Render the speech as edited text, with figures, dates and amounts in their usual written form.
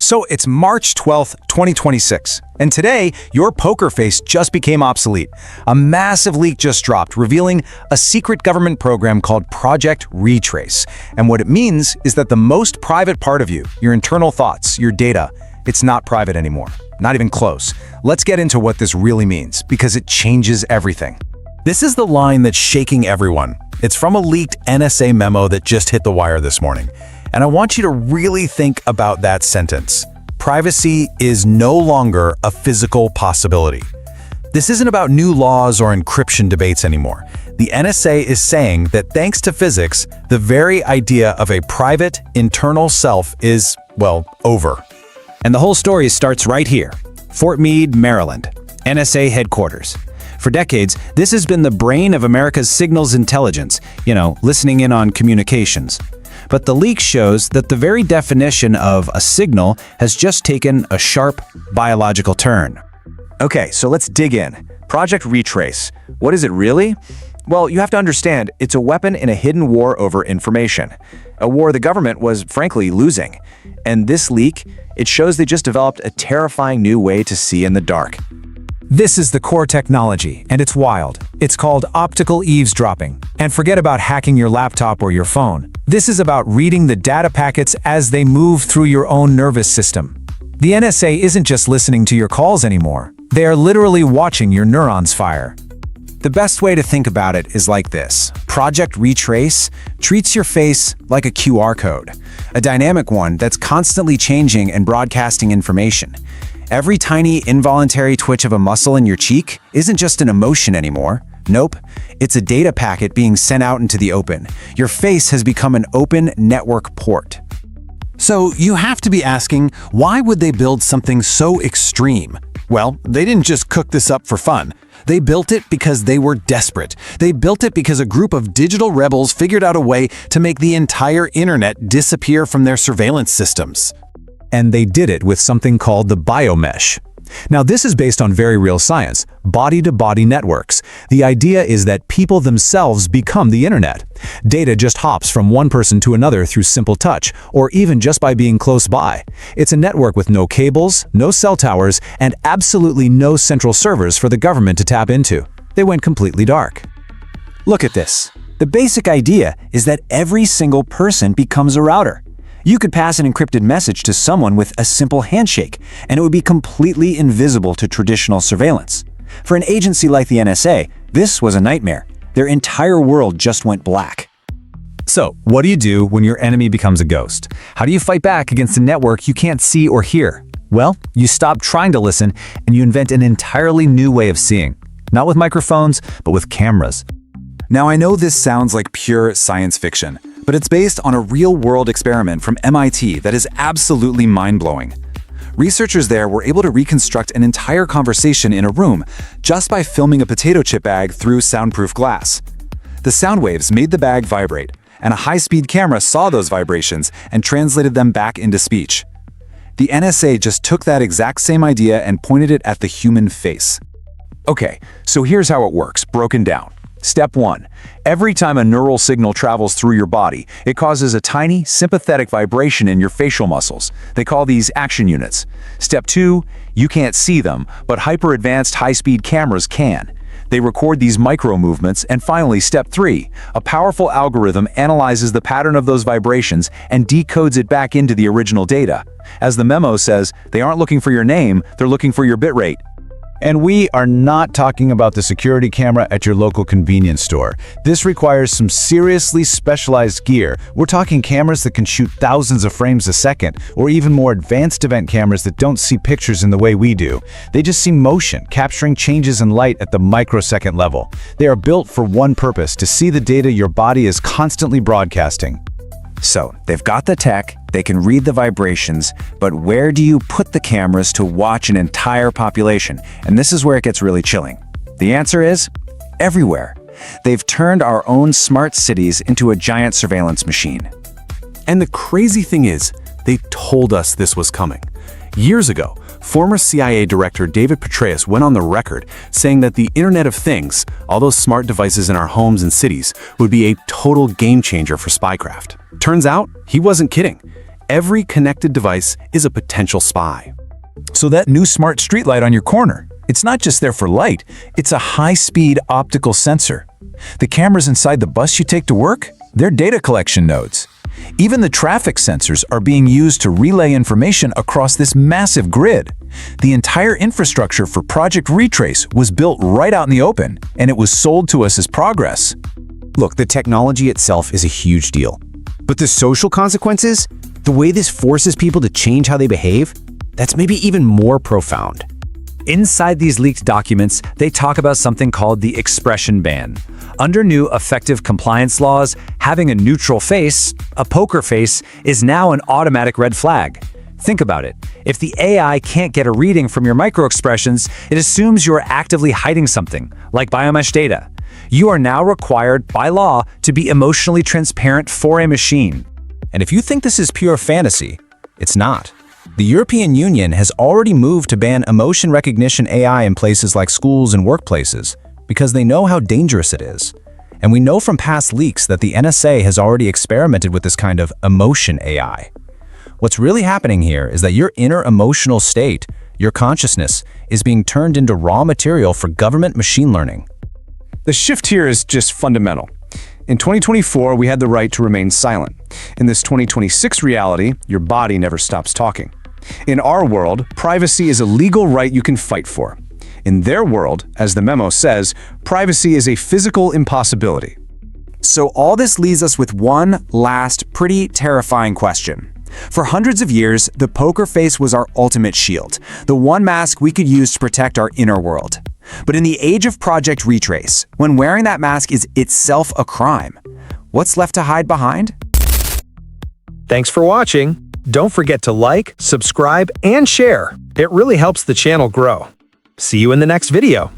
So it's March 12th, 2026, and today, your poker face just became obsolete. A massive leak just dropped, revealing a secret government program called Project Retrace. And what it means is that the most private part of you, your internal thoughts, your data, it's not private anymore. Not even close. Let's get into what this really means, because it changes everything. This is the line that's shaking everyone. It's from a leaked NSA memo that just hit the wire this morning. And I want you to really think about that sentence. Privacy is no longer a physical possibility. This isn't about new laws or encryption debates anymore. The NSA is saying that thanks to physics, the very idea of a private, internal self is, well, over. And the whole story starts right here, Fort Meade, Maryland, NSA headquarters. For decades, this has been the brain of America's signals intelligence, listening in on communications. But the leak shows that the very definition of a signal has just taken a sharp biological turn. Okay, so let's dig in. Project Retrace. What is it really? Well, you have to understand, it's a weapon in a hidden war over information. A war the government was, frankly, losing. And this leak, it shows they just developed a terrifying new way to see in the dark. This is the core technology, and it's wild. It's called optical eavesdropping. And forget about hacking your laptop or your phone. This is about reading the data packets as they move through your own nervous system. The NSA isn't just listening to your calls anymore. They are literally watching your neurons fire. The best way to think about it is like this. Project Retrace treats your face like a QR code, a dynamic one that's constantly changing and broadcasting information. Every tiny involuntary twitch of a muscle in your cheek isn't just an emotion anymore. Nope, it's a data packet being sent out into the open. Your face has become an open network port. So you have to be asking, why would they build something so extreme? Well, they didn't just cook this up for fun. They built it because they were desperate. They built it because a group of digital rebels figured out a way to make the entire internet disappear from their surveillance systems. And they did it with something called the biomesh. Now, this is based on very real science, body-to-body networks. The idea is that people themselves become the internet. Data just hops from one person to another through simple touch, or even just by being close by. It's a network with no cables, no cell towers, and absolutely no central servers for the government to tap into. They went completely dark. Look at this. The basic idea is that every single person becomes a router. You could pass an encrypted message to someone with a simple handshake, and it would be completely invisible to traditional surveillance. For an agency like the NSA, this was a nightmare. Their entire world just went black. So, what do you do when your enemy becomes a ghost? How do you fight back against a network you can't see or hear? Well, you stop trying to listen, and you invent an entirely new way of seeing. Not with microphones, but with cameras. Now, I know this sounds like pure science fiction, but it's based on a real-world experiment from MIT that is absolutely mind-blowing. Researchers there were able to reconstruct an entire conversation in a room just by filming a potato chip bag through soundproof glass. The sound waves made the bag vibrate, and a high-speed camera saw those vibrations and translated them back into speech. The NSA just took that exact same idea and pointed it at the human face. Okay, so here's how it works, broken down. Step 1. Every time a neural signal travels through your body, it causes a tiny, sympathetic vibration in your facial muscles. They call these action units. Step 2. You can't see them, but hyper-advanced high-speed cameras can. They record these micro-movements. And finally, Step 3. A powerful algorithm analyzes the pattern of those vibrations and decodes it back into the original data. As the memo says, they aren't looking for your name, they're looking for your bitrate. And we are not talking about the security camera at your local convenience store. This requires some seriously specialized gear. We're talking cameras that can shoot thousands of frames a second, or even more advanced event cameras that don't see pictures in the way we do. They just see motion, capturing changes in light at the microsecond level. They are built for one purpose: to see the data your body is constantly broadcasting. So, they've got the tech, they can read the vibrations, but where do you put the cameras to watch an entire population? And this is where it gets really chilling. The answer is everywhere. They've turned our own smart cities into a giant surveillance machine. And the crazy thing is, they told us this was coming. Years ago, former CIA Director David Petraeus went on the record saying that the Internet of Things, all those smart devices in our homes and cities, would be a total game changer for spycraft. Turns out, he wasn't kidding. Every connected device is a potential spy. So that new smart streetlight on your corner, it's not just there for light, it's a high-speed optical sensor. The cameras inside the bus you take to work, they're data collection nodes. Even the traffic sensors are being used to relay information across this massive grid. The entire infrastructure for Project Retrace was built right out in the open, and it was sold to us as progress. Look, the technology itself is a huge deal. But the social consequences, the way this forces people to change how they behave, that's maybe even more profound. Inside these leaked documents, they talk about something called the expression ban. Under new effective compliance laws, having a neutral face, a poker face, is now an automatic red flag. Think about it. If the AI can't get a reading from your microexpressions, it assumes you're actively hiding something, like biomesh data. You are now required by law to be emotionally transparent for a machine. And if you think this is pure fantasy, it's not. The European Union has already moved to ban emotion recognition AI in places like schools and workplaces because they know how dangerous it is. And we know from past leaks that the NSA has already experimented with this kind of emotion AI. What's really happening here is that your inner emotional state, your consciousness, is being turned into raw material for government machine learning. The shift here is just fundamental. In 2024, we had the right to remain silent. In this 2026 reality, your body never stops talking. In our world, privacy is a legal right you can fight for. In their world, as the memo says, privacy is a physical impossibility. So all this leaves us with one last, pretty terrifying question. For hundreds of years, the poker face was our ultimate shield, the one mask we could use to protect our inner world. But in the age of Project Retrace, when wearing that mask is itself a crime, what's left to hide behind? Thanks for watching. Don't forget to like, subscribe, and share. It really helps the channel grow. See you in the next video.